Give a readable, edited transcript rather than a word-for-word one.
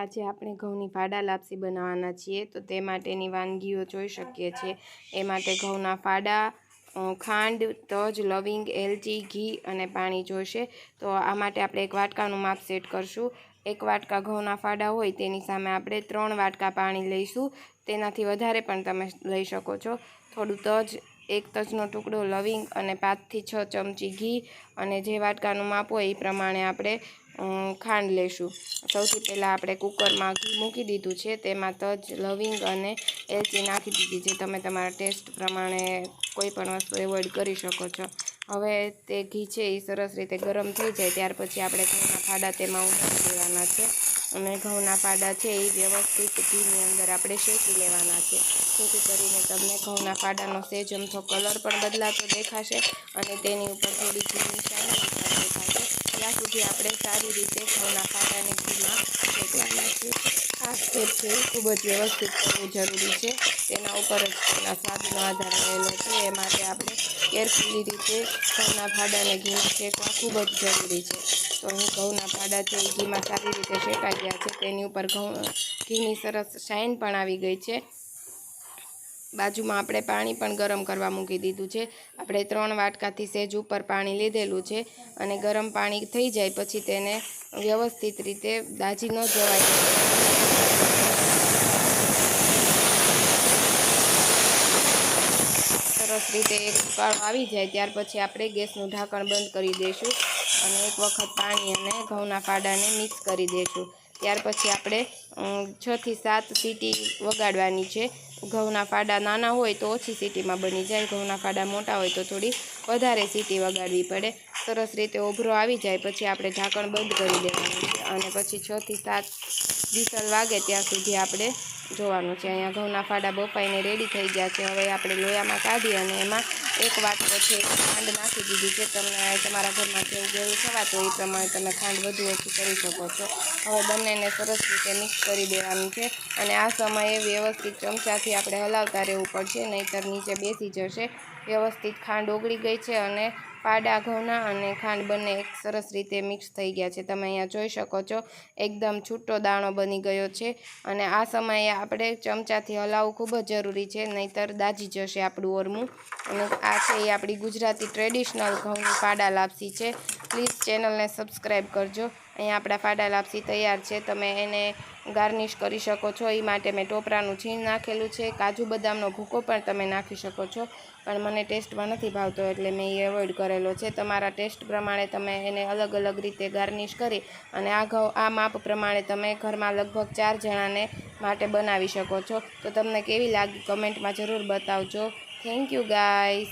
આજે આપણે ઘઉંની ફાડા લાપસી બનાવવાના છીએ, તો તે માટેની વાનગીઓ જોઈ શકીએ છીએ। એ માટે ઘઉંના ફાડા, ખાંડ, તજ, લવિંગ, એલચી, ઘી અને પાણી જોઈશે। તો આ માટે આપણે એક વાટકાનું માપ સેટ કરશું। એક વાટકા ઘઉંના ફાડા હોય તેની સામે આપણે 3 વાટકા પાણી લઈશું। તેનાથી વધારે પણ તમે લઈ શકો છો। થોડું તજ, એક તજનો ટુકડો, લવિંગ અને 5 થી 6 ચમચી ઘી અને જે વાટકાનું માપ હોય એ પ્રમાણે આપણે ખાંડ લઈશું। સૌથી પહેલાં આપણે કુકરમાં ઘી મૂકી દીધું છે, તેમાં તજ, લવિંગ અને એલચી નાખી દીધી છે। તમે તમારા ટેસ્ટ પ્રમાણે કોઈ પણ વસ્તુ એવોઇડ કરી શકો છો। હવે તે ઘી છે એ સરસ રીતે ગરમ થઈ જાય ત્યાર પછી આપણે ઘઉંના ફાડા તેમાં ઉમેરી દેવાના છે અને ઘઉંના ફાડા છે એ વ્યવસ્થિત ઘીની અંદર આપણે શેકી લેવાના છે, જેથી કરીને તમને ઘઉંના ફાડાનો સહેજ અમથો કલર પણ બદલાતો દેખાશે અને તેની ઉપર થોડી ઘીની શાઇનિંગ પણ દેખાશે। ત્યાં સુધી આપણે સારી રીતે ઘઉંના ફાડાને ઘીમાં શેકવાના છે। આ સ્ટેપ છે એ ખૂબ જ વ્યવસ્થિત કરવું જરૂરી છે, તેના ઉપર જ તેના સ્વાદનો આધાર રહેલો છે। એ માટે આપણે કેરફુલી રીતે ઘઉંના ફાડાને ઘીમાં શેકવા ખૂબ જ જરૂરી છે। તો અહીં ઘઉંના ફાડા છે એ ઘીમાં સારી રીતે શેકાઈ ગયા છે, તેની ઉપર ઘીની સરસ શાઇન પણ આવી ગઈ છે। બાજુમાં આપણે પાણી પણ ગરમ કરવા મૂકી દીધું છે। આપણે 3 વાટકાથી સહેજ ઉપર પાણી લીધેલું છે અને ગરમ પાણી થઈ જાય પછી તેને વ્યવસ્થિત રીતે દાજી ન જવાય સરસ રીતે એક ઉકાળો આવી જાય ત્યાર પછી આપણે ગેસનું ઢાંકણ બંધ કરી દઈશું અને એક વખત પાણી અને ઘઉંના ફાડાને મિક્સ કરી દઈશું। ત્યાર પછી આપણે 6 થી 7 સીટી વગાડવાની છે। ઘઉંના ફાડા નાના હોય તો ઓછી સીટીમાં બની જાય, ઘઉંના ફાડા મોટા હોય તો થોડી વધારે સીટી વગાડવી પડે। સરસ રીતે ઓભરો આવી જાય પછી આપણે ઢાંકણ બંધ કરી દેવાનું છે અને પછી 6 થી 7 વિસલ વાગે ત્યાં સુધી આપણે જોવાનું છે। અહીંયા ઘઉંના ફાડા બફાઈને રેડી થઈ ગયા છે। હવે આપણે લોયામાં કાઢી અને એમાં એક વાટકો છે ખાંડ નાખી દીધી છે। તમને તમારા ઘરમાં જેવું ગળ્યું ખવાતું હોય એ પ્રમાણે તમે ખાંડ વધુ ઓછી કરી શકો છો। હવે બંનેને સરસ રીતે મિક્સ કરી દેવાનું છે અને આ સમયે વ્યવસ્થિત ચમચાથી આપણે હલાવતા રહેવું પડશે, નહીંતર નીચે બેસી જશે। વ્યવસ્થિત ખાંડ ઓગળી ગઈ છે અને ફાડા ઘઉંના અને ખાંડ બંને એક સરસ રીતે મિક્સ થઈ ગયા છે। તમે અહીંયા જોઈ શકો છો એકદમ છૂટો દાણો બની ગયો છે અને આ સમયે આપણે ચમચાથી હલાવવું ખૂબ જ જરૂરી છે, નહીંતર દાજી જશે આપણું ઓરમું। અને આ છે એ આપણી ગુજરાતી ટ્રેડિશનલ ઘઉંની ફાડા લાપસી છે। પ્લીઝ ચેનલને સબસ્ક્રાઈબ કરજો। અહીંયા આપણા ફાડા લાપસી તૈયાર છે। તમે એને ગાર્નિશ કરી શકો છો, એ માટે મેં ટોપરાનું છીણ નાખેલું છે। કાજુ બદામનો ભૂકો પણ તમે નાખી શકો છો, પણ મને ટેસ્ટમાં નથી ભાવતો એટલે મેં એ એવોઇડ કરેલો છે। તમારા ટેસ્ટ પ્રમાણે તમે એને અલગ અલગ રીતે ગાર્નિશ કરી અને આ માપ પ્રમાણે તમે ઘરમાં લગભગ 4 જણાને માટે બનાવી શકો છો। તો તમને કેવી લાગી કમેન્ટમાં જરૂર બતાવજો। Thank you guys.